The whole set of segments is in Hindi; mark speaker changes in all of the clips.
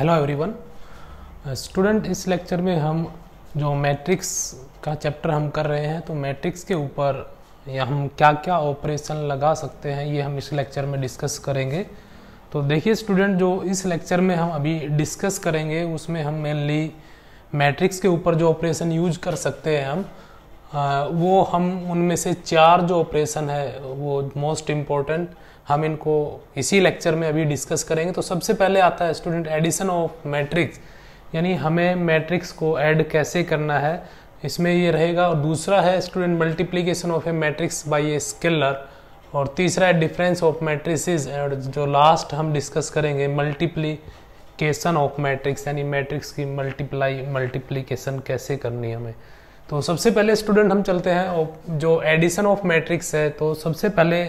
Speaker 1: हेलो एवरीवन स्टूडेंट, इस लेक्चर में हम जो मैट्रिक्स का चैप्टर हम कर रहे हैं तो मैट्रिक्स के ऊपर या हम क्या क्या ऑपरेशन लगा सकते हैं ये हम इस लेक्चर में डिस्कस करेंगे। तो देखिए स्टूडेंट, जो इस लेक्चर में हम अभी डिस्कस करेंगे उसमें हम मेनली मैट्रिक्स के ऊपर जो ऑपरेशन यूज कर सकते हैं वो हम उनमें से 4 जो ऑपरेशन है वो मोस्ट इम्पोर्टेंट हम इनको इसी लेक्चर में अभी डिस्कस करेंगे। तो सबसे पहले आता है स्टूडेंट एडिशन ऑफ मैट्रिक्स, यानी हमें मैट्रिक्स को ऐड कैसे करना है इसमें ये रहेगा। और दूसरा है student multiplication of a matrix by a scalar, और तीसरा है डिफरेंस ऑफ मैट्रिसेस, और जो लास्ट हम डिस्कस करेंगे मल्टीप्लिकेशन ऑफ मैट्रिक्स, यानी मैट्रिक्स की मल्टीप्लिकेशन कैसे करनी है हमें। तो सबसे पहले स्टूडेंट हम चलते हैं और जो एडिशन ऑफ मैट्रिक्स है तो सबसे पहले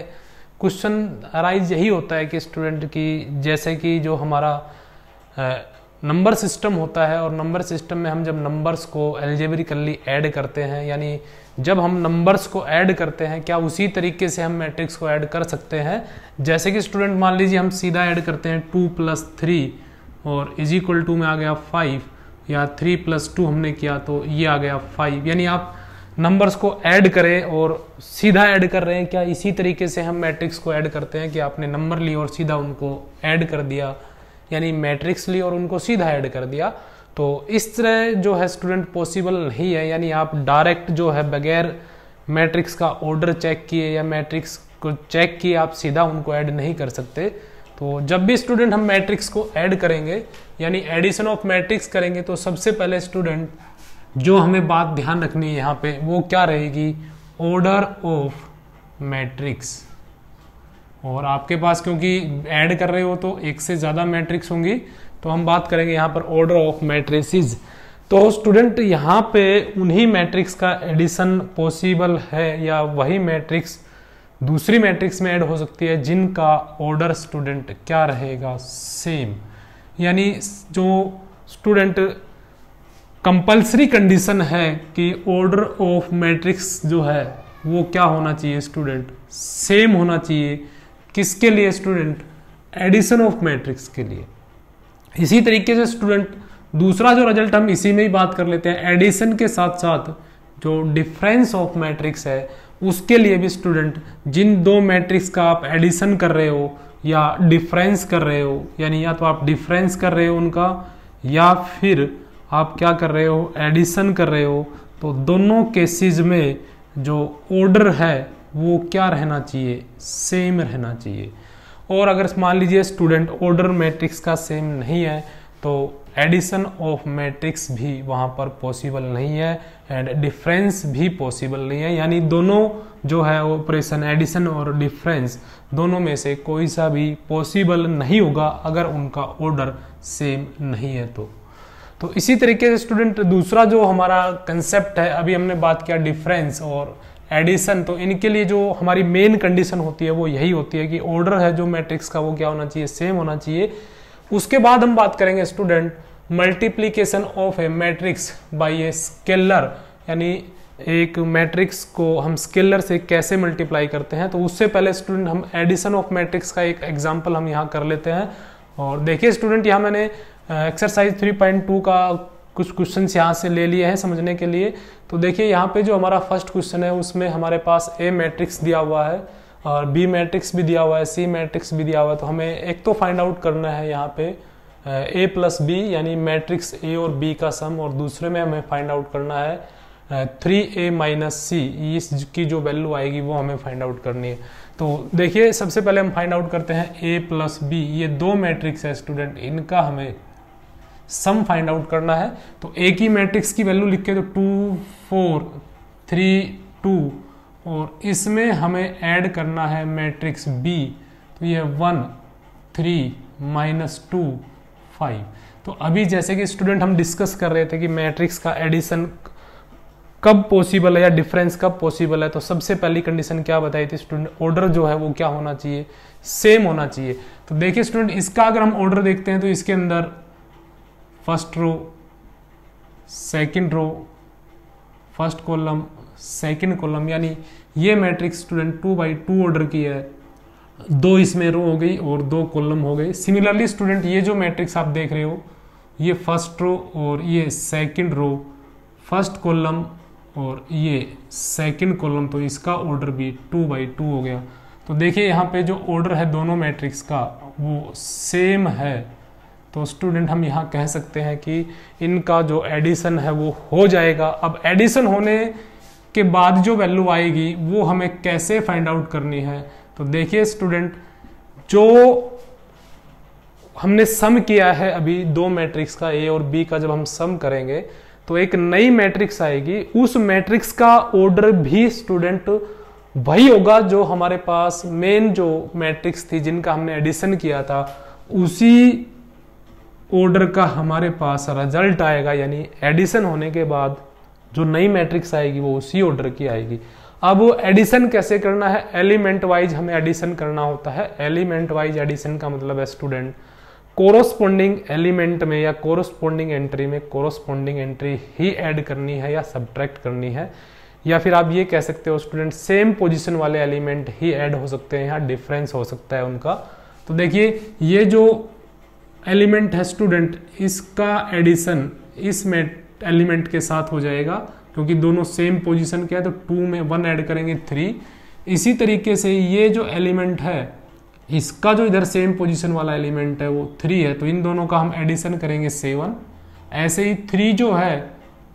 Speaker 1: क्वेश्चन अराइज यही होता है कि स्टूडेंट की जैसे कि जो हमारा नंबर सिस्टम होता है और नंबर सिस्टम में हम जब नंबर्स को एल्जेब्रिकली ऐड करते हैं, यानी जब हम नंबर्स को ऐड करते हैं क्या उसी तरीके से हम मैट्रिक्स को ऐड कर सकते हैं। जैसे कि स्टूडेंट मान लीजिए हम सीधा ऐड करते हैं 2 + 3 और इज इक्वल टू में आ गया 5, या 3 + 2 हमने किया तो ये आ गया 5, यानी आप नंबर्स को ऐड करें और सीधा ऐड कर रहे हैं क्या इसी तरीके से हम मैट्रिक्स को ऐड करते हैं कि आपने नंबर ली और सीधा उनको ऐड कर दिया, यानी मैट्रिक्स ली और उनको सीधा ऐड कर दिया। तो इस तरह जो है स्टूडेंट पॉसिबल नहीं है, यानी आप डायरेक्ट जो है बगैर मैट्रिक्स का ऑर्डर चेक किए या मैट्रिक्स को चेक किए आप सीधा उनको ऐड नहीं कर सकते। तो जब भी स्टूडेंट हम मैट्रिक्स को ऐड करेंगे यानी एडिशन ऑफ मैट्रिक्स करेंगे तो सबसे पहले स्टूडेंट जो हमें बात ध्यान रखनी है यहाँ पे वो क्या रहेगी, ऑर्डर ऑफ मैट्रिक्स। और आपके पास क्योंकि ऐड कर रहे हो तो एक से ज्यादा मैट्रिक्स होंगी तो हम बात करेंगे यहाँ पर ऑर्डर ऑफ मैट्रिसेस। तो स्टूडेंट यहाँ पे उन्हीं मैट्रिक्स का एडिशन पॉसिबल है या वही मैट्रिक्स दूसरी मैट्रिक्स में ऐड हो सकती है जिनका ऑर्डर स्टूडेंट क्या रहेगा, सेम। यानी जो स्टूडेंट कंपल्सरी कंडीशन है कि ऑर्डर ऑफ मैट्रिक्स जो है वो क्या होना चाहिए स्टूडेंट, सेम होना चाहिए। किसके लिए स्टूडेंट, एडिशन ऑफ मैट्रिक्स के लिए। इसी तरीके से स्टूडेंट दूसरा जो रिजल्ट हम इसी में ही बात कर लेते हैं, एडिशन के साथ साथ जो डिफरेंस ऑफ मैट्रिक्स है उसके लिए भी स्टूडेंट जिन 2 मैट्रिक्स का आप एडिशन कर रहे हो या डिफरेंस कर रहे हो, यानी या तो आप डिफरेंस कर रहे हो उनका या फिर आप क्या कर रहे हो, एडिशन कर रहे हो, तो दोनों केसेस में जो ऑर्डर है वो क्या रहना चाहिए, सेम रहना चाहिए। और अगर मान लीजिए स्टूडेंट ऑर्डर मैट्रिक्स का सेम नहीं है तो एडिशन ऑफ मैट्रिक्स भी वहाँ पर पॉसिबल नहीं है एंड डिफरेंस भी पॉसिबल नहीं है, यानी दोनों जो है ऑपरेशन एडिशन और डिफरेंस दोनों में से कोई सा भी पॉसिबल नहीं होगा अगर उनका ऑर्डर सेम नहीं है तो इसी तरीके से स्टूडेंट दूसरा जो हमारा कंसेप्ट है, अभी हमने बात किया डिफरेंस और एडिशन, तो इनके लिए जो हमारी मेन कंडीशन होती है वो यही होती है कि ऑर्डर है जो मैट्रिक्स का वो क्या होना चाहिए, सेम होना चाहिए। उसके बाद हम बात करेंगे student multiplication of a matrix by a scalar, यानी एक मैट्रिक्स को हम स्केलर से कैसे मल्टीप्लाई करते हैं। तो उससे पहले स्टूडेंट हम एडिशन ऑफ मैट्रिक्स का एक एग्जाम्पल हम यहाँ कर लेते हैं। और देखिए स्टूडेंट, यहाँ मैंने एक्सरसाइज 3.2 का कुछ क्वेश्चन यहाँ से ले लिए हैं समझने के लिए। तो देखिए यहाँ पे जो हमारा फर्स्ट क्वेश्चन है उसमें हमारे पास ए मैट्रिक्स दिया हुआ है और बी मैट्रिक्स भी दिया हुआ है, सी मैट्रिक्स भी दिया हुआ है। तो हमें एक तो फाइंड आउट करना है यहाँ पे ए प्लस बी, यानी मैट्रिक्स ए और बी का सम, और दूसरे में हमें फाइंड आउट करना है 3a - c, इसकी जो वैल्यू आएगी वो हमें फाइंड आउट करनी है। तो देखिए सबसे पहले हम फाइंड आउट करते हैं a प्लस बी, ये 2 मैट्रिक्स है स्टूडेंट, इनका हमें सम फाइंड आउट करना है। तो एक ही मैट्रिक्स की वैल्यू लिख के तो 2 4 3 2, और इसमें हमें ऐड करना है मैट्रिक्स बी, तो ये 1 3 - 2 5। तो अभी जैसे कि स्टूडेंट हम डिस्कस कर रहे थे कि मैट्रिक्स का एडिशन कब पॉसिबल है या डिफरेंस कब पॉसिबल है, तो सबसे पहली कंडीशन क्या बताई थी स्टूडेंट, ऑर्डर जो है वो क्या होना चाहिए, सेम होना चाहिए। तो देखिए स्टूडेंट, इसका अगर हम ऑर्डर देखते हैं तो इसके अंदर first row, second row, first column, second column, यानी ये मैट्रिक्स स्टूडेंट 2x2 ऑर्डर की है, 2 इसमें रो हो गई और 2 कॉलम हो गई। सिमिलरली स्टूडेंट ये जो मैट्रिक्स आप देख रहे हो ये फर्स्ट रो और ये सेकंड रो, फर्स्ट कॉलम और ये सेकंड कॉलम, तो इसका ऑर्डर भी 2/2 हो गया। तो देखिए यहाँ पे जो ऑर्डर है दोनों मैट्रिक्स का वो सेम है, तो स्टूडेंट हम यहाँ कह सकते हैं कि इनका जो एडिशन है वो हो जाएगा। अब एडिशन होने के बाद जो वैल्यू आएगी वो हमें कैसे फाइंड आउट करनी है, तो देखिए स्टूडेंट, जो हमने सम किया है अभी दो मैट्रिक्स का ए और बी का, जब हम सम करेंगे तो एक नई मैट्रिक्स आएगी, उस मैट्रिक्स का ऑर्डर भी स्टूडेंट वही होगा जो हमारे पास मेन जो मैट्रिक्स थी जिनका हमने एडिशन किया था, उसी ऑर्डर का हमारे पास रिजल्ट आएगा। यानी एडिशन होने के बाद जो नई मैट्रिक्स आएगी वो उसी ऑर्डर की आएगी। अब एडिशन कैसे करना है, एलिमेंट वाइज हमें एडिशन करना होता है। एलिमेंट वाइज एडिशन का मतलब है स्टूडेंट कोरोस्पोंडिंग एलिमेंट में या कोरोस्पोंडिंग एंट्री में कोरोस्पोंडिंग एंट्री ही ऐड करनी है या सब्ट्रैक्ट करनी है, या फिर आप ये कह सकते हो स्टूडेंट सेम पोजीशन वाले एलिमेंट ही ऐड हो सकते हैं, यहाँ डिफरेंस हो सकता है उनका। तो देखिए ये जो एलिमेंट है स्टूडेंट, इसका एडिशन इस एलिमेंट के साथ हो जाएगा क्योंकि दोनों सेम पोजीशन के है, तो 2 में 1 ऐड करेंगे 3। इसी तरीके से ये जो एलिमेंट है इसका जो इधर सेम पोजीशन वाला एलिमेंट है वो 3 है, तो इन दोनों का हम एडिशन करेंगे 7। ऐसे ही 3 जो है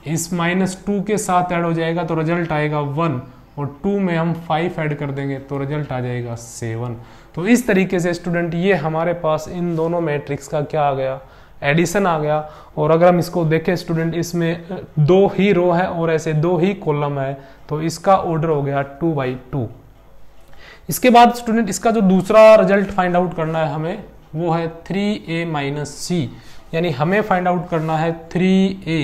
Speaker 1: इस -2 के साथ ऐड हो जाएगा तो रिजल्ट आएगा 1, और 2 में हम 5 ऐड कर देंगे तो रिजल्ट आ जाएगा 7। तो इस तरीके से स्टूडेंट ये हमारे पास इन दोनों मैट्रिक्स का क्या आ गया, एडिशन आ गया। और अगर हम इसको देखें स्टूडेंट, इसमें 2 ही रो है और ऐसे 2 ही कॉलम है, तो इसका ऑर्डर हो गया 2/2। इसके बाद स्टूडेंट इसका जो दूसरा रिजल्ट फाइंड आउट करना है हमें, वो है 3a - c, यानी हमें फाइंड आउट करना है 3a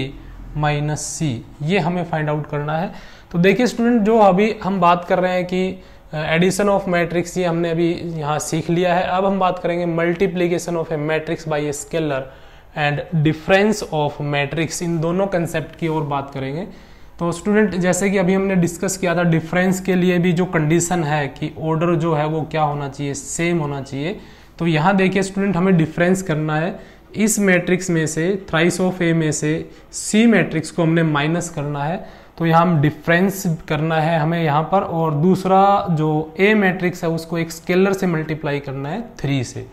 Speaker 1: - c, ये हमें फाइंड आउट करना है। तो देखिए स्टूडेंट, जो अभी हम बात कर रहे हैं कि एडिशन ऑफ मैट्रिक्स, ये हमने अभी यहाँ सीख लिया है। अब हम बात करेंगे multiplication of a matrix by a scalar and difference of matrix, इन दोनों कंसेप्ट की ओर बात करेंगे। तो स्टूडेंट जैसे कि अभी हमने डिस्कस किया था, डिफरेंस के लिए भी जो कंडीशन है कि ऑर्डर जो है वो क्या होना चाहिए, सेम होना चाहिए। तो यहाँ देखिए स्टूडेंट, हमें डिफरेंस करना है इस मैट्रिक्स में से, थ्राइस ऑफ ए में से सी मैट्रिक्स को हमने माइनस करना है, तो यहाँ हम डिफरेंस करना है हमें यहाँ पर। और दूसरा जो ए मैट्रिक्स है उसको एक स्केलर से मल्टीप्लाई करना है 3 से।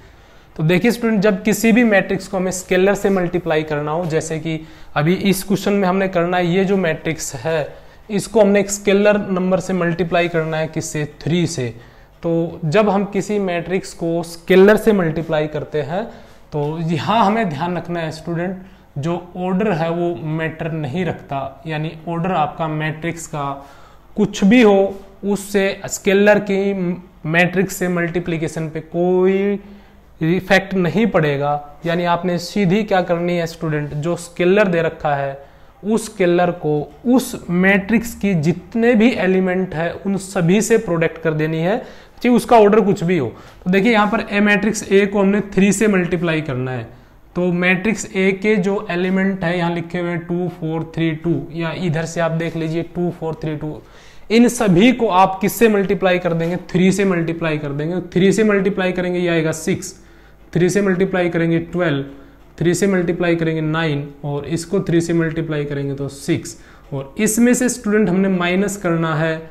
Speaker 1: तो देखिए स्टूडेंट, जब किसी भी मैट्रिक्स को हमें स्केलर से मल्टीप्लाई करना हो, जैसे कि अभी इस क्वेश्चन में हमने करना है, ये जो मैट्रिक्स है इसको हमने एक स्केलर नंबर से मल्टीप्लाई करना है, किससे, 3 से। तो जब हम किसी मैट्रिक्स को स्केलर से मल्टीप्लाई करते हैं तो यहाँ हमें ध्यान रखना है स्टूडेंट, जो ऑर्डर है वो मैटर नहीं रखता, यानी ऑर्डर आपका मैट्रिक्स का कुछ भी हो उससे स्केलर की मैट्रिक्स से मल्टीप्लिकेशन पे कोई इफेक्ट नहीं पड़ेगा। यानी आपने सीधी क्या करनी है स्टूडेंट, जो स्केलर दे रखा है उस स्केलर को उस मैट्रिक्स की जितने भी एलिमेंट है उन सभी से प्रोडक्ट कर देनी है, चाहे उसका ऑर्डर कुछ भी हो। तो देखिए यहाँ पर ए मैट्रिक्स ए को हमने 3 से मल्टीप्लाई करना है, तो मैट्रिक्स ए के जो एलिमेंट है यहाँ लिखे हुए 2 4 3 2, या इधर से आप देख लीजिए 2 4 3 2, इन सभी को आप किससे मल्टीप्लाई कर देंगे, 3 से मल्टीप्लाई कर देंगे। 3 से मल्टीप्लाई करेंगे ये आएगा 6, 3 से मल्टीप्लाई करेंगे 12, 3 से मल्टीप्लाई करेंगे 9, और इसको 3 से मल्टीप्लाई करेंगे तो 6। और इसमें से स्टूडेंट हमने माइनस करना है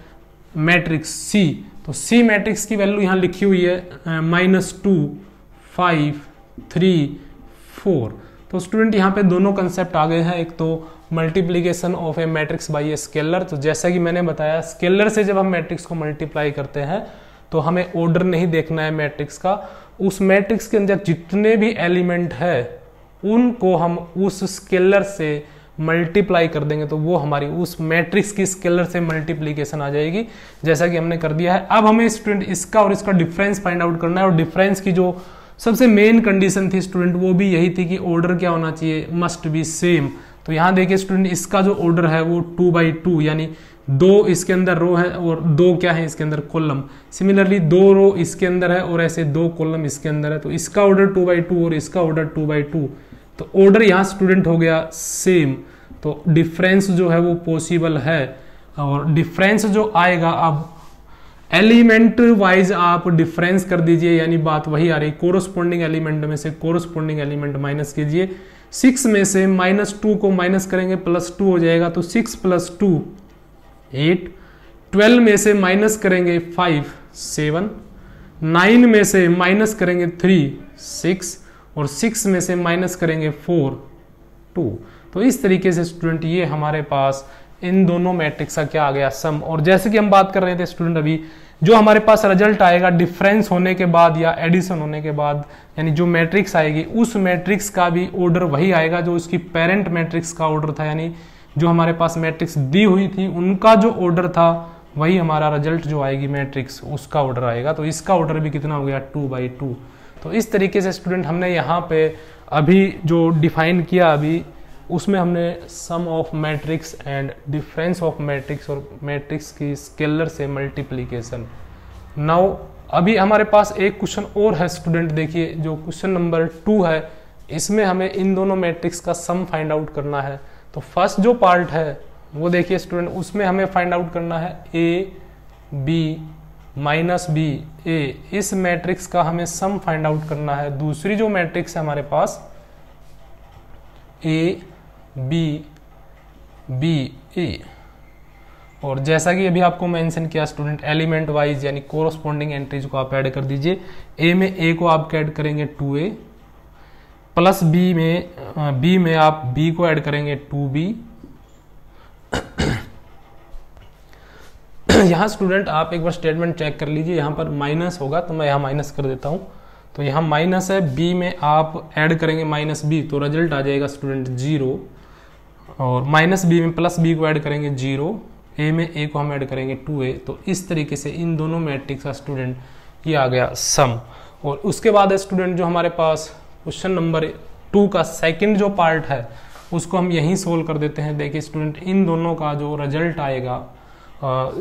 Speaker 1: मैट्रिक्स सी, तो सी मैट्रिक्स की वैल्यू यहाँ लिखी हुई है -2 5 3 4। तो स्टूडेंट यहाँ पे दोनों कंसेप्ट आ गए हैं, एक तो multiplication of a matrix by a scalar. तो जैसा कि मैंने बताया, स्केलर से जब हम मैट्रिक्स को मल्टीप्लाई करते हैं तो हमें ऑर्डर नहीं देखना है मैट्रिक्स का, उस मैट्रिक्स के अंदर जितने भी एलिमेंट है उनको हम उस स्केलर से मल्टीप्लाई कर देंगे, तो वो हमारी उस मैट्रिक्स की स्केलर से मल्टीप्लीकेशन आ जाएगी, जैसा कि हमने कर दिया है। अब हमें स्टूडेंट इसका और इसका डिफरेंस फाइंड आउट करना है, और डिफरेंस की जो सबसे मेन कंडीशन थी स्टूडेंट वो भी यही थी कि ऑर्डर क्या होना चाहिए, मस्ट बी सेम। तो यहाँ देखिए स्टूडेंट, इसका जो ऑर्डर है वो 2/2, यानी 2 इसके अंदर रो है और 2 क्या है इसके अंदर कॉलम। सिमिलरली 2 रो इसके अंदर है और ऐसे 2 कॉलम इसके अंदर है, तो इसका ऑर्डर 2/2 और इसका ऑर्डर 2/2, तो ऑर्डर यहाँ स्टूडेंट हो गया सेम। तो डिफरेंस जो है वो पॉसिबल है, और डिफरेंस जो आएगा, अब एलिमेंट वाइज आप डिफरेंस कर दीजिए, यानी बात वही आ रही, कोरोस्पोंडिंग एलिमेंट में से कोरोस्पोंडिंग एलिमेंट माइनस कीजिए, 6 में से -2 को माइनस करेंगे +2 हो जाएगा, तो 6 + 2 8। 12 में से माइनस करेंगे 5 7। 9 में से माइनस करेंगे 3 6 और 6 में से माइनस करेंगे 4 2। तो इस तरीके से स्टूडेंट ये हमारे पास इन दोनों मैट्रिक्स का क्या आ गया, सम। और जैसे कि हम बात कर रहे थे स्टूडेंट, अभी जो हमारे पास रिजल्ट आएगा डिफरेंस होने के बाद या एडिशन होने के बाद, यानी जो मैट्रिक्स आएगी उस मैट्रिक्स का भी ऑर्डर वही आएगा जो उसकी पेरेंट मैट्रिक्स का ऑर्डर था, यानी जो हमारे पास मैट्रिक्स दी हुई थी उनका जो ऑर्डर था वही हमारा रिजल्ट जो आएगी मैट्रिक्स उसका ऑर्डर आएगा। तो इसका ऑर्डर भी कितना हो गया, 2/2। तो इस तरीके से स्टूडेंट हमने यहाँ पे अभी जो डिफाइन किया अभी उसमें हमने sum of matrix and difference of matrix और मैट्रिक्स की स्केलर से मल्टीप्लीकेशन। नाउ अभी हमारे पास एक क्वेश्चन और है स्टूडेंट, देखिए जो क्वेश्चन नंबर 2 है, इसमें हमें इन दोनों मैट्रिक्स का सम फाइंड आउट करना है। तो फर्स्ट जो पार्ट है वो देखिए स्टूडेंट, उसमें हमें फाइंड आउट करना है a b -b a, इस मैट्रिक्स का हमें सम फाइंड आउट करना है। दूसरी जो मैट्रिक्स है हमारे पास a b b a, और जैसा कि अभी आपको मेंशन किया स्टूडेंट एलिमेंट वाइज यानी कोरोस्पोंडिंग एंट्रीज को आप ऐड कर दीजिए। a में a को आप ऐड करेंगे 2a, प्लस b में आप b को ऐड करेंगे 2b। यहाँ स्टूडेंट आप एक बार स्टेटमेंट चेक कर लीजिए, यहाँ पर माइनस होगा तो मैं यहाँ माइनस कर देता हूँ। तो यहाँ माइनस है, b में आप ऐड करेंगे -b तो रिजल्ट आ जाएगा स्टूडेंट 0, और -b में प्लस b को ऐड करेंगे 0, a में a को हम ऐड करेंगे 2a। तो इस तरीके से इन दोनों मैट्रिक्स का स्टूडेंट ये आ गया सम। और उसके बाद है स्टूडेंट जो हमारे पास क्वेश्चन नंबर 2 का सेकंड जो पार्ट है उसको हम यहीं सोल्व कर देते हैं। देखिए स्टूडेंट इन दोनों का जो रिजल्ट आएगा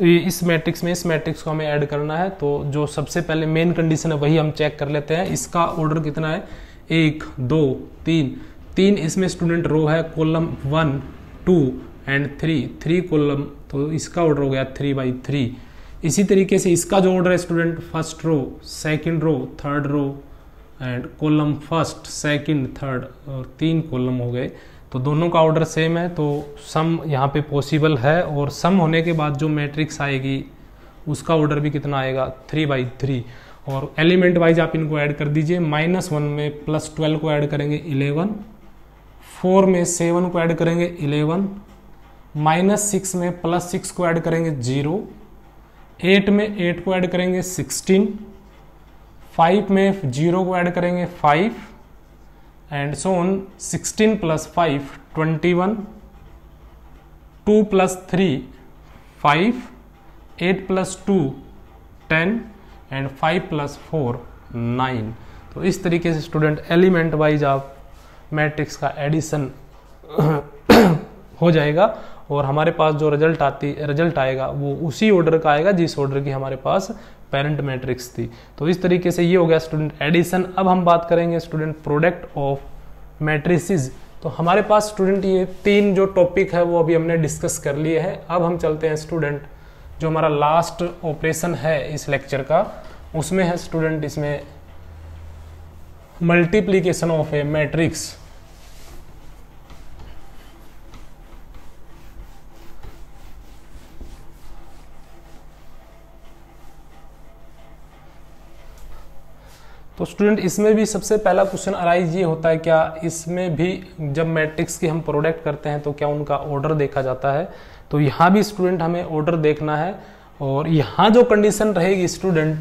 Speaker 1: इस मैट्रिक्स में इस मैट्रिक्स को हमें ऐड करना है। तो जो सबसे पहले मेन कंडीशन है वही हम चेक कर लेते हैं। इसका ऑर्डर कितना है, 1 2 3 3 इसमें स्टूडेंट रो है, कॉलम 1 2 एंड 3 कॉलम, तो इसका ऑर्डर हो गया 3/3। इसी तरीके से इसका जो ऑर्डर है student first row, second row, third row and column first second third, और 3 कॉलम हो गए। तो दोनों का ऑर्डर सेम है, तो सम यहाँ पे पॉसिबल है। और सम होने के बाद जो मैट्रिक्स आएगी उसका ऑर्डर भी कितना आएगा, 3/3। और एलिमेंट वाइज आप इनको ऐड कर दीजिए। -1 में +12 को ऐड करेंगे 11, 4 में 7 को ऐड करेंगे 11, -6 में +6 को ऐड करेंगे 0, 8 में 8 को ऐड करेंगे 16, 5 में 0 को ऐड करेंगे 5 एंड सो ऑन। 16 + 5 21, 2 + 3 5, 8 + 2 10 एंड 5 + 4 9। तो इस तरीके से स्टूडेंट एलिमेंट वाइज आप मैट्रिक्स का एडिशन हो जाएगा और हमारे पास जो रिजल्ट आएगा वो उसी ऑर्डर का आएगा जिस ऑर्डर की हमारे पास पेरेंट मैट्रिक्स थी। तो इस तरीके से ये हो गया स्टूडेंट एडिशन। अब हम बात करेंगे स्टूडेंट प्रोडक्ट ऑफ मैट्रिसेस। तो हमारे पास स्टूडेंट ये 3 जो टॉपिक है वो अभी हमने डिस्कस कर लिए हैं। अब हम चलते हैं स्टूडेंट जो हमारा लास्ट ऑपरेशन है इस लेक्चर का, उसमें है स्टूडेंट इसमें मल्टीप्लीकेशन ऑफ ए मैट्रिक्स। तो स्टूडेंट इसमें भी सबसे पहला क्वेश्चन अराइज ये होता है, क्या इसमें भी जब मैट्रिक्स की हम प्रोडक्ट करते हैं तो क्या उनका ऑर्डर देखा जाता है। तो यहाँ भी स्टूडेंट हमें ऑर्डर देखना है। और यहाँ जो कंडीशन रहेगी स्टूडेंट,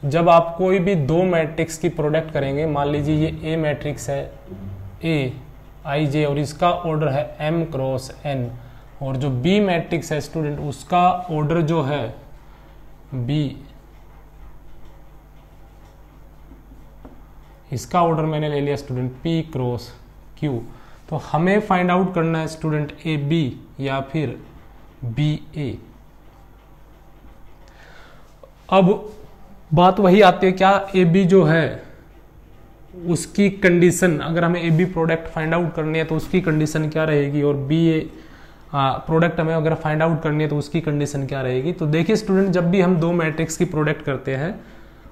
Speaker 1: जब आप कोई भी 2 मैट्रिक्स की प्रोडक्ट करेंगे, मान लीजिए ये ए मैट्रिक्स है AIJ और इसका ऑर्डर है M × N, और जो बी मैट्रिक्स है स्टूडेंट उसका ऑर्डर जो है B, इसका ऑर्डर मैंने ले लिया स्टूडेंट P × Q। तो हमें फाइंड आउट करना है स्टूडेंट AB या फिर BA। अब बात वही आती है, क्या AB जो है उसकी कंडीशन, अगर हमें AB प्रोडक्ट फाइंड आउट करनी है तो उसकी कंडीशन क्या रहेगी, और BA प्रोडक्ट हमें अगर फाइंड आउट करनी है तो उसकी कंडीशन क्या रहेगी। तो देखिए स्टूडेंट, जब भी हम 2 मैट्रिक्स की प्रोडक्ट करते हैं,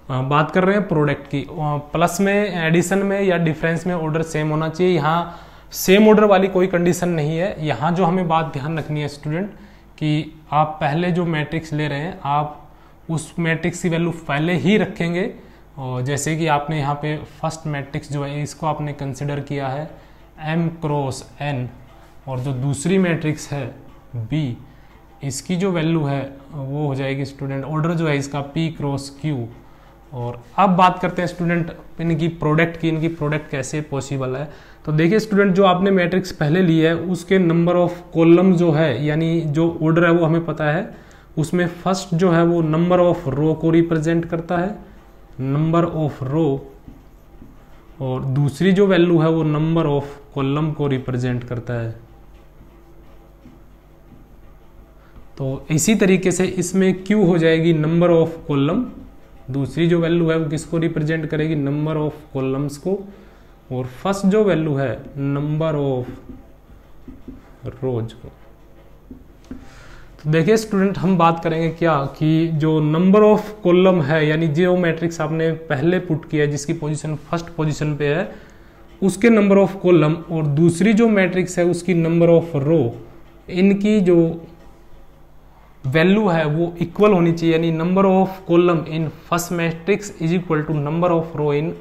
Speaker 1: बात कर रहे हैं प्रोडक्ट की, प्लस में एडिशन में या डिफरेंस में ऑर्डर सेम होना चाहिए। यहाँ सेम ऑर्डर वाली कोई कंडीशन नहीं है। यहाँ जो हमें बात ध्यान रखनी है स्टूडेंट कि आप पहले जो मैट्रिक्स ले रहे हैं आप उस मैट्रिक्स की वैल्यू पहले ही रखेंगे। और जैसे कि आपने यहाँ पे फर्स्ट मैट्रिक्स जो है इसको आपने कंसिडर किया है m क्रॉस n, और जो दूसरी मैट्रिक्स है b, इसकी जो वैल्यू है वो हो जाएगी स्टूडेंट, ऑर्डर जो है इसका p क्रॉस q। और अब बात करते हैं स्टूडेंट इनकी प्रोडक्ट की, इनकी प्रोडक्ट कैसे पॉसिबल है। तो देखिए स्टूडेंट, जो आपने मैट्रिक्स पहले ली है उसके नंबर ऑफ कॉलम जो है, यानी जो ऑर्डर है वो हमें पता है, उसमें फर्स्ट जो है वो नंबर ऑफ रो को रिप्रेजेंट करता है, नंबर ऑफ रो, और दूसरी जो वैल्यू है वो नंबर ऑफ कॉलम को रिप्रेजेंट करता है। तो इसी तरीके से इसमें Q हो जाएगी नंबर ऑफ कॉलम, दूसरी जो वैल्यू है वो किसको रिप्रेजेंट करेगी, नंबर ऑफ कॉलम्स को, और फर्स्ट जो वैल्यू है नंबर ऑफ रोज को। तो देखिए स्टूडेंट, हम बात करेंगे क्या कि जो नंबर ऑफ कॉलम है, यानी जो मैट्रिक्स आपने पहले पुट किया है जिसकी पोजीशन फर्स्ट पोजीशन पे है उसके नंबर ऑफ कॉलम, और दूसरी जो मैट्रिक्स है उसकी नंबर ऑफ रो, इनकी जो वैल्यू है वो इक्वल होनी चाहिए। यानी number of column in first matrix is equal to number of row in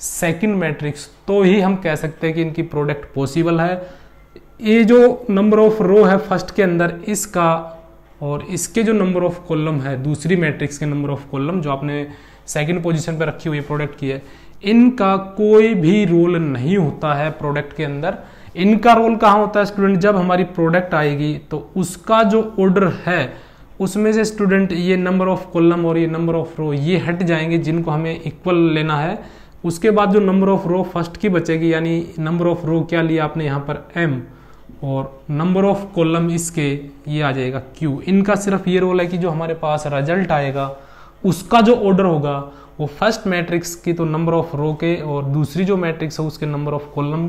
Speaker 1: second matrix, तो ही हम कह सकते हैं कि इनकी प्रोडक्ट पॉसिबल है। ये जो नंबर ऑफ रो है फर्स्ट के अंदर, इसका और इसके जो नंबर ऑफ कॉलम है दूसरी मैट्रिक्स के नंबर ऑफ कॉलम जो आपने सेकंड पोजीशन पे रखी हुई है प्रोडक्ट की है, इनका कोई भी रोल नहीं होता है प्रोडक्ट के अंदर। इनका रोल कहाँ होता है स्टूडेंट, जब हमारी प्रोडक्ट आएगी तो उसका जो ऑर्डर है उसमें से स्टूडेंट ये नंबर ऑफ कॉलम और ये नंबर ऑफ रो ये हट जाएंगे जिनको हमें इक्वल लेना है। उसके बाद जो नंबर ऑफ रो फर्स्ट की बचेगी, यानी नंबर ऑफ रो क्या लिया आपने यहाँ पर m, और नंबर ऑफ कॉलम इसके ये आ जाएगा q। इनका सिर्फ ये रोल है कि जो हमारे पास रिजल्ट आएगा उसका जो ऑर्डर होगा वो फर्स्ट मैट्रिक्स की तो नंबर ऑफ रो के और दूसरी जो मैट्रिक्स है उसके नंबर ऑफ कॉलम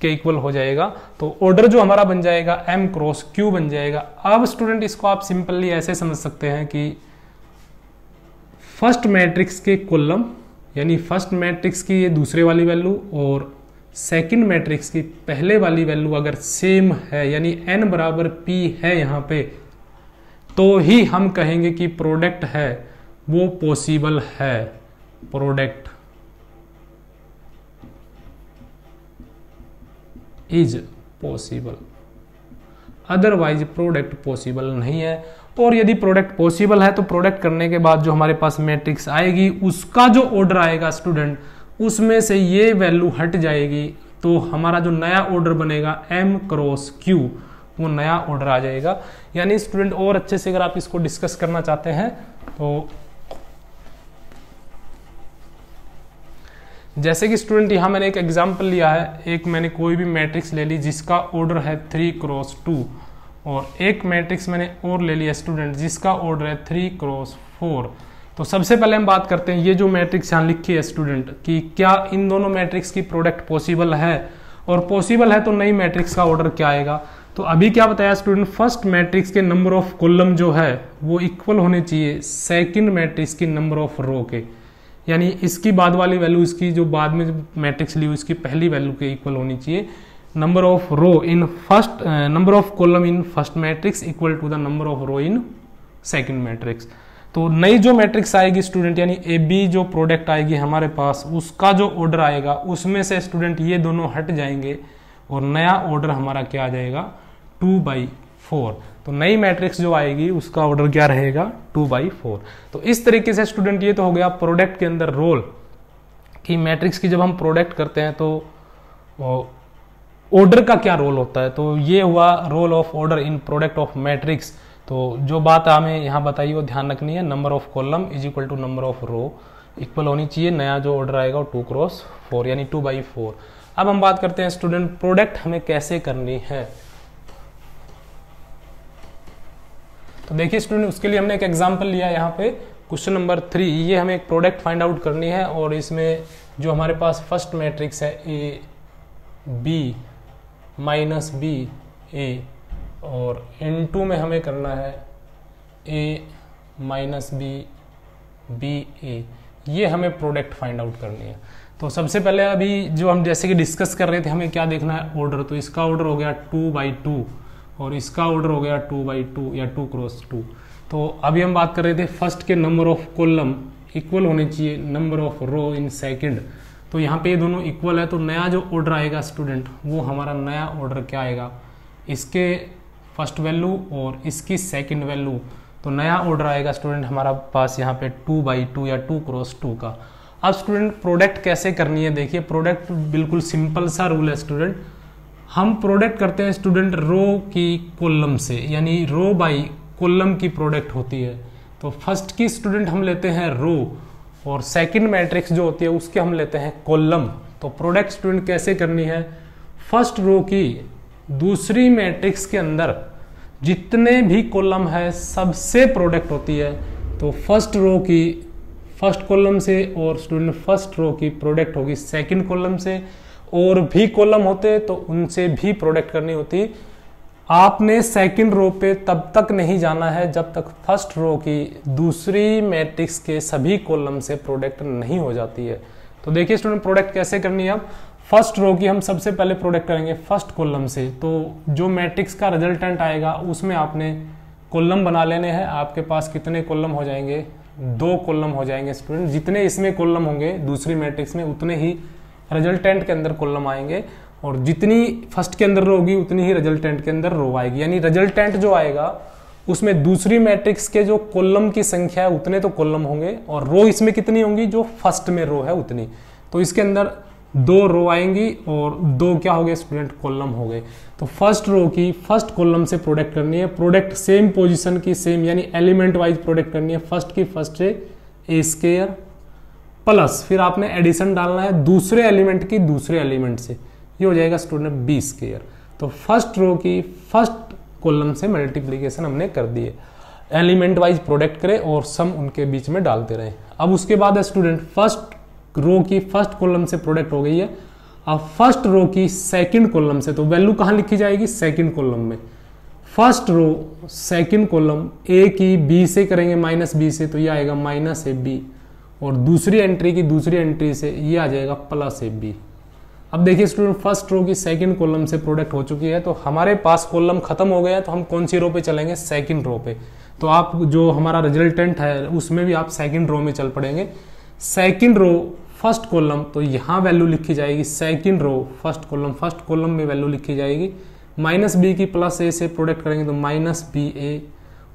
Speaker 1: के इक्वल हो जाएगा। तो ऑर्डर जो हमारा बन जाएगा m क्रॉस q बन जाएगा। अब स्टूडेंट इसको आप सिंपली ऐसे समझ सकते हैं कि फर्स्ट मैट्रिक्स के कॉलम, यानी फर्स्ट मैट्रिक्स की ये दूसरे वाली वैल्यू और सेकंड मैट्रिक्स की पहले वाली वैल्यू अगर सेम है, यानी n बराबर p है यहाँ पे, तो ही हम कहेंगे कि प्रोडक्ट है वो पॉसिबल है। Product is possible, otherwise product possible नहीं है। और यदि प्रोडक्ट पॉसिबल है तो प्रोडक्ट करने के बाद जो हमारे पास मैट्रिक्स आएगी उसका जो ऑर्डर आएगा स्टूडेंट, उसमें से ये वैल्यू हट जाएगी, तो हमारा जो नया ऑर्डर बनेगा m क्रॉस q, वो नया ऑर्डर आ जाएगा। यानी स्टूडेंट और अच्छे से अगर आप इसको डिस्कस करना चाहते हैं तो जैसे कि स्टूडेंट यहाँ मैंने एक एग्जांपल लिया है, एक मैंने कोई भी मैट्रिक्स ले ली जिसका ऑर्डर है 3 क्रॉस 2, और एक मैट्रिक्स मैंने और ले लिया स्टूडेंट जिसका ऑर्डर है 3 क्रॉस 4। तो सबसे पहले हम बात करते हैं ये जो मैट्रिक्स यहाँ लिखी है स्टूडेंट कि क्या इन दोनों मैट्रिक्स की प्रोडक्ट पॉसिबल है, और पॉसिबल है तो नई मैट्रिक्स का ऑर्डर क्या आएगा। तो अभी क्या बताया स्टूडेंट, फर्स्ट मैट्रिक्स के नंबर ऑफ कॉलम जो है वो इक्वल होने चाहिए सेकंड मैट्रिक्स की नंबर ऑफ रो के, यानी इसकी बाद वाली वैल्यू इसकी जो बाद में मैट्रिक्स ली हुई इसकी पहली वैल्यू के इक्वल होनी चाहिए। Number of row in first, number of column in first matrix equal to the number of row in second matrix. तो नई जो मैट्रिक्स आएगी स्टूडेंट, यानी ए बी जो प्रोडक्ट आएगी हमारे पास, उसका जो ऑर्डर आएगा उसमें से स्टूडेंट ये दोनों हट जाएंगे और नया ऑर्डर हमारा क्या आ जाएगा 2/4। तो नई मैट्रिक्स जो आएगी उसका ऑर्डर क्या रहेगा 2/4। तो इस तरीके से स्टूडेंट ये तो हो गया प्रोडक्ट के अंदर रोल, कि मैट्रिक्स की जब हम प्रोडक्ट करते हैं तो ऑर्डर का क्या रोल होता है। तो ये हुआ role of order in product of matrix. तो जो बात हमें यहाँ बताई वो ध्यान रखनी है, number of column is equal to number of row इक्वल होनी चाहिए, नया जो ऑर्डर आएगा वो 2 क्रॉस 4 यानी 2/4। अब हम बात करते हैं स्टूडेंट प्रोडक्ट हमें कैसे करनी है। तो देखिए स्टूडेंट, उसके लिए हमने एक एग्जांपल लिया यहाँ पे क्वेश्चन नंबर 3। ये हमें एक प्रोडक्ट फाइंड आउट करनी है और इसमें जो हमारे पास फर्स्ट मैट्रिक्स है ए बी माइनस बी ए, और इनटू में हमें करना है ए माइनस बी बी ए, ये हमें प्रोडक्ट फाइंड आउट करनी है। तो सबसे पहले अभी जो हम जैसे कि डिस्कस कर रहे थे, हमें क्या देखना है, ऑर्डर। तो इसका ऑर्डर हो गया 2/2 और इसका ऑर्डर हो गया 2/2 या 2 क्रॉस 2। तो अभी हम बात कर रहे थे फर्स्ट के नंबर ऑफ कॉलम इक्वल होने चाहिए number of row in second. तो यहाँ पे ये दोनों इक्वल है, तो नया जो ऑर्डर आएगा स्टूडेंट, वो हमारा नया ऑर्डर क्या आएगा, इसके फर्स्ट वैल्यू और इसकी सेकंड वैल्यू। तो नया ऑर्डर आएगा स्टूडेंट हमारा पास यहाँ पे 2/2 या 2 क्रॉस 2 का। अब स्टूडेंट प्रोडक्ट कैसे करनी है, देखिए प्रोडक्ट बिल्कुल सिंपल सा रूल है स्टूडेंट। हम प्रोडक्ट करते हैं स्टूडेंट रो की कॉलम से, यानी रो बाई कॉलम की प्रोडक्ट होती है। तो फर्स्ट की स्टूडेंट हम लेते हैं रो और सेकंड मैट्रिक्स जो होती है उसके हम लेते हैं कॉलम। तो प्रोडक्ट स्टूडेंट कैसे करनी है, फर्स्ट रो की दूसरी मैट्रिक्स के अंदर जितने भी कॉलम है सबसे प्रोडक्ट होती है। तो फर्स्ट रो की फर्स्ट कॉलम से और स्टूडेंट फर्स्ट रो की प्रोडक्ट होगी सेकंड कॉलम से, और भी कॉलम होते तो उनसे भी प्रोडक्ट करनी होती। आपने सेकंड रो पे तब तक नहीं जाना है जब तक फर्स्ट रो की दूसरी मैट्रिक्स के सभी कॉलम से प्रोडक्ट नहीं हो जाती है। तो देखिए स्टूडेंट प्रोडक्ट कैसे करनी है। अब फर्स्ट रो की हम सबसे पहले प्रोडक्ट करेंगे फर्स्ट कॉलम से। तो जो मैट्रिक्स का रिजल्टेंट आएगा उसमें आपने कॉलम बना लेने हैं। आपके पास कितने कॉलम हो जाएंगे, 2 कॉलम हो जाएंगे स्टूडेंट। जितने इसमें कॉलम होंगे दूसरी मैट्रिक्स में उतने ही रिजल्टेंट के अंदर कॉलम आएंगे, और जितनी फर्स्ट के अंदर रो होगी उतनी ही रिजल्टेंट के अंदर रो आएगी। यानी रिजल्टेंट जो आएगा उसमें दूसरी मैट्रिक्स के जो कॉलम की संख्या है उतने तो कॉलम होंगे, और रो इसमें कितनी होंगी, जो फर्स्ट में रो है उतनी। तो इसके अंदर 2 रो आएंगी और 2 क्या हो गए स्टूडेंट, कॉलम हो गए। तो फर्स्ट रो की फर्स्ट कॉलम से प्रोडक्ट करनी है। प्रोडक्ट सेम पोजीशन की सेम, यानी एलिमेंट वाइज प्रोडक्ट करनी है। फर्स्ट की फर्स्ट से ए स्क्वायर प्लस फिर आपने एडिशन डालना है दूसरे एलिमेंट की दूसरे एलिमेंट से, ये हो जाएगा स्टूडेंट बी स्क्वायर। तो फर्स्ट रो की फर्स्ट कॉलम से मल्टीप्लीकेशन हमने कर दी है, एलिमेंट वाइज प्रोडक्ट करें और सम उनके बीच में डालते रहे। अब उसके बाद है स्टूडेंट फर्स्ट रो की फर्स्ट कॉलम से प्रोडक्ट हो गई है। अब फर्स्ट रो की सेकंड कॉलम से, तो वैल्यू कहां लिखी जाएगी, सेकंड कॉलम में। First row second column A की बी से करेंगे माइनस बी से, तो ये आएगा माइनस ए बी, और दूसरी एंट्री की दूसरी एंट्री से ये आ जाएगा प्लस ए बी। अब देखिए स्टूडेंट फर्स्ट रो की सेकंड कॉलम से प्रोडक्ट हो चुकी है, तो हमारे पास कॉलम खत्म हो गया, तो हम कौन सी रो पे चलेंगे, सेकंड रो पे। तो आप जो हमारा रिजल्टेंट है उसमें भी आप सेकंड रो में चल पड़ेंगे। सेकंड रो फर्स्ट कॉलम, तो यहाँ वैल्यू लिखी जाएगी सेकंड रो फर्स्ट कॉलम में वैल्यू लिखी जाएगी माइनस बी की प्लस ए से प्रोडक्ट करेंगे तो माइनस बी ए,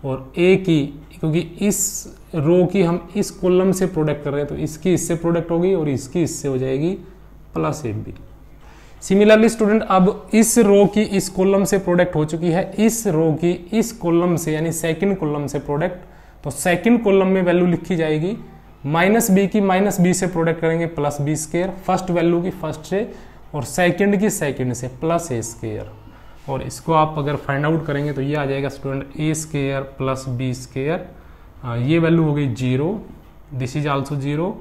Speaker 1: और ए की क्योंकि इस रो की हम इस कॉलम से प्रोडक्ट कर रहे हैं तो इसकी इससे प्रोडक्ट होगी और इसकी इससे हो जाएगी plus A B. Similarly student अब इस रो की इस कॉलम से प्रोडक्ट हो चुकी है, इस रो की इस कॉलम से यानी सेकंड कॉलम से प्रोडक्ट, तो सेकंड कॉलम में वैल्यू लिखी जाएगी माइनस बी की माइनस बी से प्रोडक्ट करेंगे plus B square, first value की फर्स्ट से और सेकंड की सेकंड से प्लस ए स्क्वायर, और इसको आप अगर फाइंड आउट करेंगे तो ये आ जाएगा स्टूडेंट ए स्क्वायर प्लस बी स्क्वायर। ये वैल्यू हो गई 0, दिस इज आल्सो 0,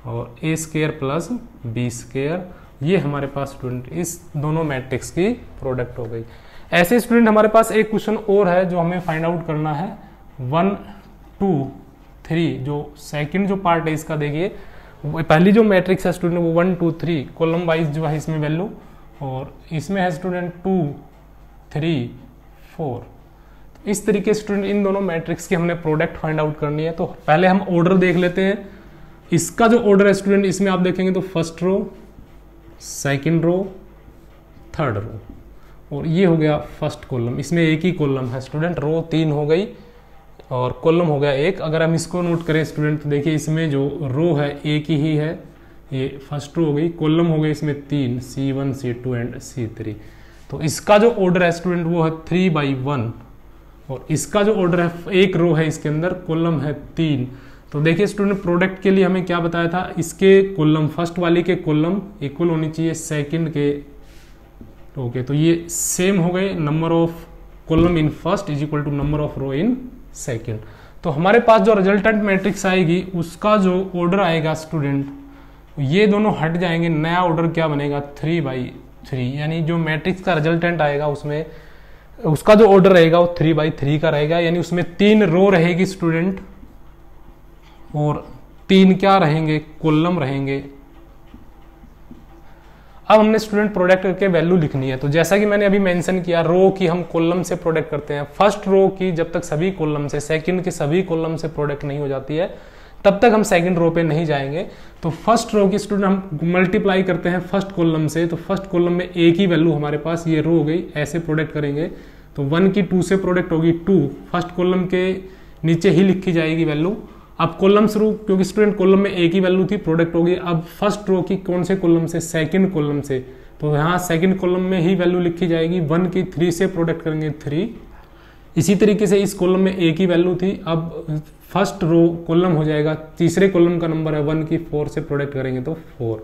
Speaker 1: और ए स्क्वायर प्लस बी स्क्वायर। ये हमारे पास स्टूडेंट इस दोनों मैट्रिक्स की प्रोडक्ट हो गई। ऐसे स्टूडेंट हमारे पास एक क्वेश्चन और है जो हमें फाइंड आउट करना है 1 2 3, जो सेकंड जो पार्ट है इसका देखिए, पहली जो मैट्रिक्स है स्टूडेंट वो 1 2 3 कॉलम वाइज जो है इसमें वैल्यू, और इसमें है स्टूडेंट 2 3 4। इस तरीके से स्टूडेंट इन दोनों मैट्रिक्स की हमने प्रोडक्ट फाइंड आउट करनी है। तो पहले हम ऑर्डर देख लेते हैं। इसका जो ऑर्डर है स्टूडेंट इसमें आप देखेंगे तो first row, second row, third row, और ये हो गया फर्स्ट कॉलम। इसमें एक ही कॉलम है स्टूडेंट, रो 3 हो गई और कॉलम हो गया 1। अगर हम इसको नोट करें स्टूडेंट तो देखिए इसमें जो रो है एक ही है, ये फर्स्ट रो हो गई, कॉलम हो गई इसमें 3 C1 C2 एंड C3। तो इसका जो ऑर्डर है स्टूडेंट वो है 3/1, और इसका जो ऑर्डर है एक रो है इसके अंदर, कॉलम है 3। तो देखिए स्टूडेंट प्रोडक्ट के लिए हमें क्या बताया था, इसके कॉलम फर्स्ट वाली के कॉलम इक्वल होनी चाहिए सेकंड के रो के। तो ये सेम हो गए, number of column in first is equal to number of row in second. तो हमारे पास जो रिजल्टेंट मैट्रिक्स आएगी उसका जो ऑर्डर आएगा स्टूडेंट, ये दोनों हट जाएंगे, नया ऑर्डर क्या बनेगा 3/3, यानी जो मैट्रिक्स का रिजल्टेंट आएगा उसमें उसका जो ऑर्डर रहेगा वो 3/3 का रहेगा, यानी उसमें 3 रो रहेगी स्टूडेंट और 3 क्या रहेंगे, कॉलम रहेंगे। अब हमने स्टूडेंट प्रोडक्ट करके वैल्यू लिखनी है। तो जैसा कि मैंने अभी मेंशन किया, रो की हम कॉलम से प्रोडक्ट करते हैं। फर्स्ट रो की जब तक सभी कॉलम से, सेकंड के सभी कॉलम से प्रोडक्ट नहीं हो जाती है तब तक हम सेकंड रो पे नहीं जाएंगे। तो फर्स्ट रो की स्टूडेंट हम मल्टीप्लाई करते हैं फर्स्ट कॉलम से, तो फर्स्ट कॉलम में एक ही वैल्यू हमारे पास, ये रो हो गई, ऐसे प्रोडक्ट करेंगे तो 1 की 2 से प्रोडक्ट होगी 2, फर्स्ट कॉलम के नीचे ही लिखी जाएगी वैल्यू। अब कॉलम शुरू, क्योंकि स्टूडेंट कॉलम में एक ही वैल्यू थी, प्रोडक्ट होगी। अब फर्स्ट रो की कौन से कॉलम से, सेकंड कॉलम से, तो यहाँ सेकंड कॉलम में ही वैल्यू लिखी जाएगी। 1 की 3 से प्रोडक्ट करेंगे 3। इसी तरीके से इस कॉलम में एक ही वैल्यू थी, अब फर्स्ट रो कॉलम हो जाएगा, तीसरे कॉलम का नंबर है 1 की 4 से प्रोडक्ट करेंगे तो 4।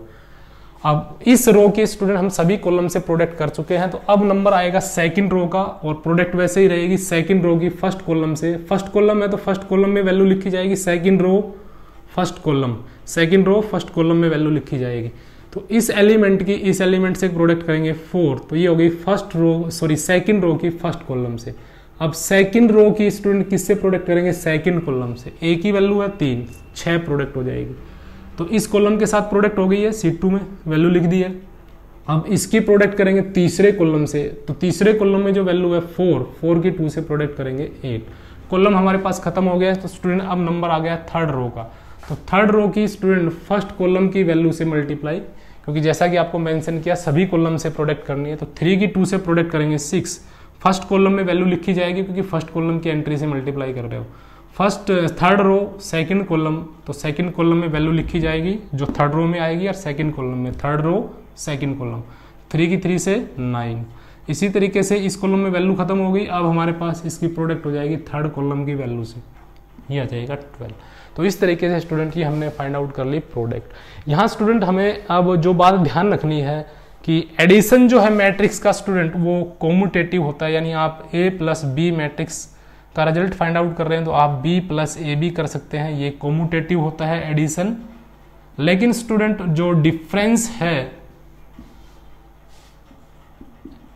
Speaker 1: अब इस रो के स्टूडेंट हम सभी कॉलम से प्रोडक्ट कर चुके हैं, तो अब नंबर आएगा सेकंड रो का, और प्रोडक्ट वैसे ही रहेगी सेकंड रो की फर्स्ट कॉलम से। फर्स्ट कॉलम है तो फर्स्ट कॉलम में वैल्यू लिखी जाएगी, second row first column, second row first column में वैल्यू लिखी जाएगी। तो इस एलिमेंट की इस एलिमेंट से प्रोडक्ट करेंगे 4, तो ये हो गई first row, sorry second row की फर्स्ट कॉलम से। अब सेकंड रो की स्टूडेंट किससे प्रोडक्ट करेंगे, सेकंड कॉलम से। एक ही वैल्यू है 3, 6 प्रोडक्ट हो जाएगी। तो इस कॉलम के साथ प्रोडक्ट हो गई है, C2 में वैल्यू लिख दी है। अब इसकी प्रोडक्ट करेंगे तीसरे कॉलम से, तो तीसरे कॉलम में जो वैल्यू है 4 की 2 से प्रोडक्ट करेंगे 8। कॉलम हमारे पास खत्म हो गया है, तो स्टूडेंट अब नंबर आ गया थर्ड रो का। तो थर्ड रो की स्टूडेंट फर्स्ट कॉलम की वैल्यू से मल्टीप्लाई, क्योंकि जैसा कि आपको मेंशन किया सभी कॉलम से प्रोडक्ट करनी है, तो 3 की 2 से प्रोडक्ट करेंगे 6। फर्स्ट कॉलम में वैल्यू लिखी जाएगी क्योंकि फर्स्ट कॉलम की एंट्री से मल्टीप्लाई कर रहे हो। थर्ड रो सेकंड कॉलम, तो सेकंड कॉलम में वैल्यू लिखी जाएगी जो थर्ड रो में आएगी, और सेकंड कॉलम में, थर्ड रो सेकंड कॉलम, 3 की 3 से 9। इसी तरीके से इस कॉलम में वैल्यू खत्म हो गई, अब हमारे पास इसकी प्रोडक्ट हो जाएगी थर्ड कॉलम की वैल्यू से, ये आ जाएगा 12। तो इस तरीके से स्टूडेंट की हमने फाइंड आउट कर ली प्रोडक्ट। यहाँ स्टूडेंट हमें अब जो बात ध्यान रखनी है कि एडिशन जो है मैट्रिक्स का स्टूडेंट वो कॉम्यूटेटिव होता है, यानी आप A प्लस बी मैट्रिक्स का रिजल्ट फाइंड आउट कर रहे हैं तो आप B प्लस ए भी कर सकते हैं, ये कॉम्यूटेटिव होता है एडिशन। लेकिन स्टूडेंट जो डिफरेंस है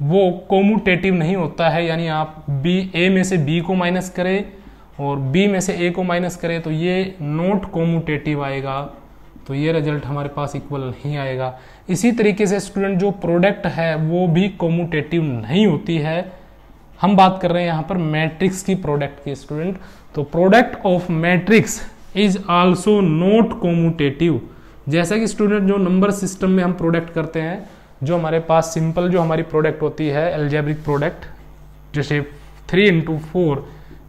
Speaker 1: वो कॉम्यूटेटिव नहीं होता है, यानी आप A में से B को माइनस करें और B में से A को माइनस करें तो ये नॉट कॉम्यूटेटिव आएगा, तो ये रिजल्ट हमारे पास इक्वल नहीं आएगा। इसी तरीके से स्टूडेंट जो प्रोडक्ट है वो भी कॉम्यूटेटिव नहीं होती है। हम बात कर रहे हैं यहाँ पर मैट्रिक्स की प्रोडक्ट की स्टूडेंट, तो product of matrix is also not commutative. जैसा कि स्टूडेंट जो नंबर सिस्टम में हम प्रोडक्ट करते हैं, जो हमारे पास सिंपल जो हमारी प्रोडक्ट होती है एल्जेब्रिक प्रोडक्ट, जैसे 3 × 4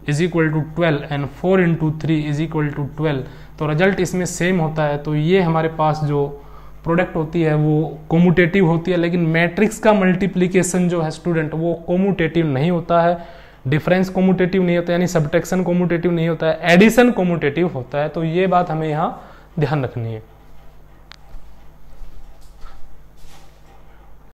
Speaker 1: is equal to 12 and 4 × 3 is equal to 12, तो रिजल्ट इसमें सेम होता है। तो ये हमारे पास जो प्रोडक्ट होती है वो कॉम्यूटेटिव होती है, लेकिन मैट्रिक्स का मल्टीप्लिकेशन जो है स्टूडेंट वो कॉम्यूटेटिव नहीं होता है, डिफरेंस कॉम्यूटेटिव नहीं होता है, यानी सब्ट्रैक्शन कॉम्यूटेटिव नहीं होता है, एडिशन कॉम्यूटेटिव होता है। तो ये बात हमें यहाँ ध्यान रखनी है।